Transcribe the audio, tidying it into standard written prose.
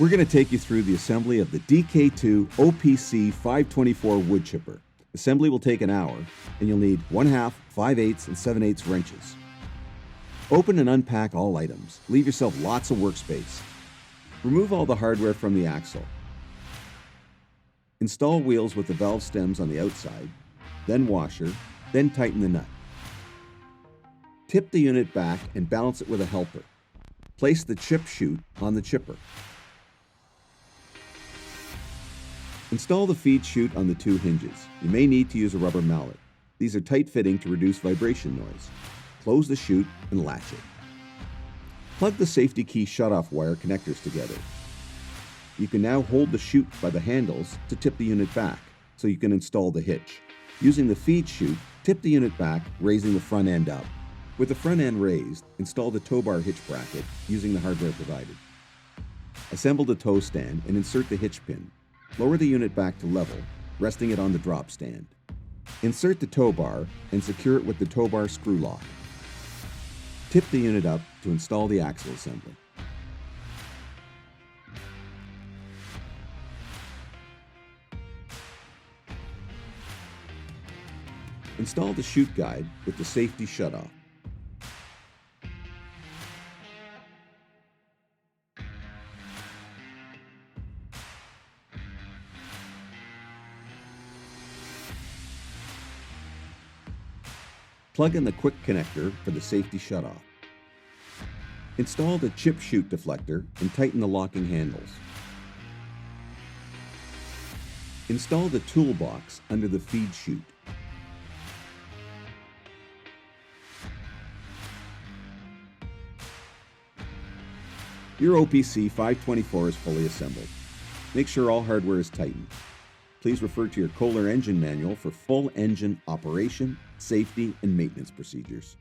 We're going to take you through the assembly of the DK2 OPC524 wood chipper. Assembly will take an hour, and you'll need 1/2, 5/8, and 7/8 wrenches. Open and unpack all items. Leave yourself lots of workspace. Remove all the hardware from the axle. Install wheels with the valve stems on the outside, then washer, then tighten the nut. Tip the unit back and balance it with a helper. Place the chip chute on the chipper. Install the feed chute on the 2 hinges. You may need to use a rubber mallet. These are tight-fitting to reduce vibration noise. Close the chute and latch it. Plug the safety key shutoff wire connectors together. You can now hold the chute by the handles to tip the unit back, so you can install the hitch. Using the feed chute, tip the unit back, raising the front end up. With the front end raised, install the tow bar hitch bracket using the hardware provided. Assemble the tow stand and insert the hitch pin. Lower the unit back to level, resting it on the drop stand. Insert the tow bar and secure it with the tow bar screw lock. Tip the unit up to install the axle assembly. Install the chute guide with the safety shutoff. Plug in the quick connector for the safety shutoff. Install the chip chute deflector and tighten the locking handles. Install the toolbox under the feed chute. Your OPC524 is fully assembled. Make sure all hardware is tightened. Please refer to your Kohler engine manual for full engine operation, safety, and maintenance procedures.